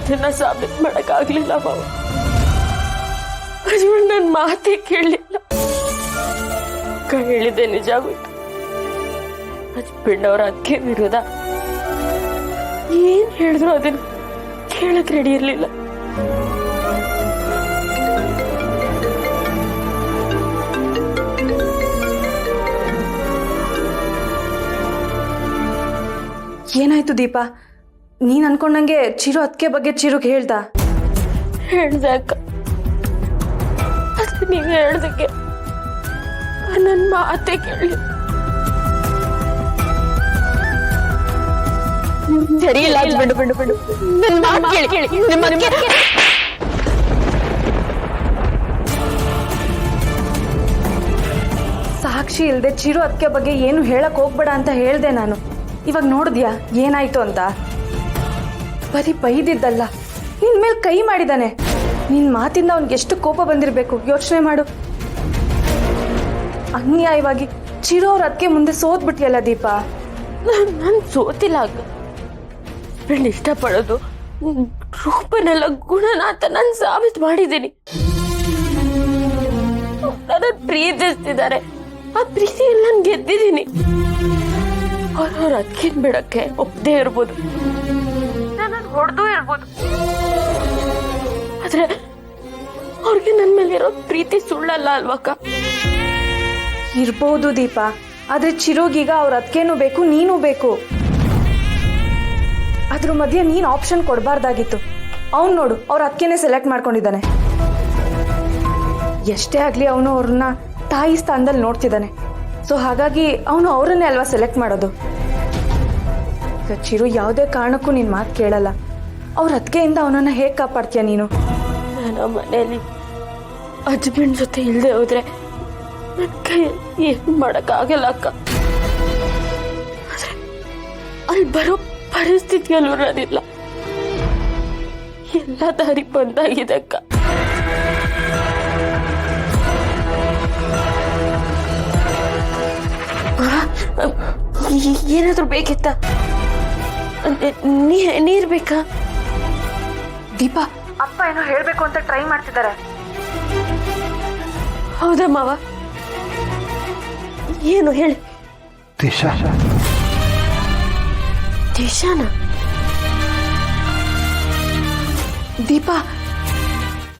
ಅದನ್ನ ಸಾಬೀತು ಮಾಡಕ್ಕಾಗ್ಲಿಲ್ಲ ಮಾವ. ಅಜ್ಮನ್ ನನ್ನ ಮಾತೇ ಕೇಳಲಿಲ್ಲ. ಹೇಳಿದೆ ನಿಜ ಆಗೋಯ್ತು. ಅಜ್ಮಣ್ಣವ್ರ ಅದಕ್ಕೆ ವಿರೋಧ ಏನ್ ಹೇಳಿದ್ರು ಅದನ್ನ ಕೇಳಕ್ ರೆಡಿ ಇರ್ಲಿಲ್ಲ. ಏನಾಯ್ತು ದೀಪಾ? ನೀನ್ ಅನ್ಕೊಂಡಂಗೆ ಚಿರು ಅದಕ್ಕೆ ಬಗ್ಗೆ ಚಿರುಗ್ ಹೇಳ್ದ? ಹೇಳ್ದೆ ಅಕ್ಕ. ಅದು ನೀವ್ ಹೇಳ್ದಕ್ಕೆ ನನ್ ಮಾತೇ ಕೇಳಿ ಸರಿ ಇಲ್ಲ. ಬಿಡು ಬಿಡು ಬಿಡು, ನನ್ನ ಮಾತು ಕೇಳಿ ಕೇಳಿ ಸಾಕ್ಷಿ ಇಲ್ದೆ ಚಿರು ಅದಕ್ಕೆ ಬಗ್ಗೆ ಏನು ಹೇಳಕ್ ಹೋಗ್ಬೇಡ ಅಂತ ಹೇಳ್ದೆ ನಾನು. ಇವಾಗ ನೋಡಿದ್ಯಾ ಏನಾಯ್ತು ಅಂತ? ಬರೀ ಬೈದಿದ್ದಲ್ಲ, ನಿನ್ ಮೇಲೆ ಕೈ ಮಾಡಿದಾನೆ. ನಿನ್ ಮಾತಿಂದ ಅವ್ನಿಗೆ ಎಷ್ಟು ಕೋಪ ಬಂದಿರ್ಬೇಕು ಯೋಚನೆ ಮಾಡು. ಅನ್ಯಾಯವಾಗಿ ಚಿರು ಅವ್ರ ಅದಕ್ಕೆ ಮುಂದೆ ಸೋತ್ಬಿಟ್ಟಿಯಲ್ಲ ದೀಪಾ. ನಾನು ಸೋತಿಲ್ಲ ಅಕ್ಕ. ಫ್ರೆಂಡ್ ಇಷ್ಟಪಡೋದು ರೂಪನೆಲ್ಲ ಗುಣನ ಅಂತ ನಾನು ಸಾಬೀತು ಮಾಡಿದ್ದೀನಿ. ನನ್ನ ಪ್ರೀತಿಸ್ತಿದ್ದಾರೆ, ಆ ಪ್ರೀತಿಯಲ್ಲಿ ನಾನು ಗೆದ್ದಿದ್ದೀನಿ. ಅವ್ರವ್ರ ಅದಕ್ಕಿನ್ ಬಿಡಕ್ಕೆ ಒಪ್ಪದೇ ಇರ್ಬೋದು, ನಾನು ಹೊಡೆದೂ ಇರ್ಬೋದು. ಆದ್ರೆ ಅವ್ರಿಗೆ ನನ್ನ ಮೇಲೆ ಇರೋ ಪ್ರೀತಿ ಸುಳ್ಳಲ್ಲ ಅಲ್ವಕ್ಕ? ಇರ್ಬೋದು ದೀಪಾ, ಆದ್ರೆ ಚಿರುಗೀಗ ಅವ್ರ ಅದಕ್ಕೇನು ಬೇಕು, ನೀನು ಬೇಕು. ಅದ್ರ ಮಧ್ಯೆ ನೀನ್ ಆಪ್ಷನ್ ಕೊಡಬಾರ್ದಾಗಿತ್ತು. ಅವ್ನು ನೋಡು, ಅವ್ರ ಅದಕ್ಕೇನೆ ಸೆಲೆಕ್ಟ್ ಮಾಡ್ಕೊಂಡಿದ್ದಾನೆ. ಎಷ್ಟೇ ಆಗ್ಲಿ ಅವನು ಅವ್ರನ್ನ ತಾಯಿ ಸ್ಥಾನದಲ್ಲಿ ನೋಡ್ತಿದ್ದಾನೆ. ಸೊ ಹಾಗಾಗಿ ಅವನು ಅವರನ್ನೇ ಅಲ್ವಾ ಸೆಲೆಕ್ಟ್ ಮಾಡೋದು. ಈಗ ಚಿರು ಯಾವುದೇ ಕಾರಣಕ್ಕೂ ನಿನ್ ಮಾತು ಕೇಳಲ್ಲ. ಅವ್ರ ಅದಕ್ಕೆಯಿಂದ ಅವನನ್ನ ಹೇಗೆ ಕಾಪಾಡ್ತೀಯ ನೀನು? ನಾನು ಮನೆಯಲ್ಲಿ ಅಜ್ಮನ್ ಜೊತೆ ಇಲ್ಲದೆ ಹೋದ್ರೆ ನನ್ನ ಕೈ ಏನು ಮಾಡಕ್ಕಾಗಲ್ಲ ಅಕ್ಕ. ಅಲ್ಲಿ ಬರೋ ಪರಿಸ್ಥಿತಿಯಲ್ಲೂ ನಾನಿಲ್ಲ. ಎಲ್ಲ ದಾರಿ ಬಂದಾಗಿದೆ ಅಕ್ಕ. ಏನಾದ್ರೂ ಬೇಕಿತ್ತ? ನೀರ್ ಬೇಕಾ? ದೀಪಾ, ಅಪ್ಪ ಏನೋ ಹೇಳ್ಬೇಕು ಅಂತ ಟ್ರೈ ಮಾಡ್ತಿದ್ದಾರೆ. ಹೌದಾ ಮಾವ? ಏನು ಹೇಳಿ. ದಿಶಾನ? ದೀಪಾ,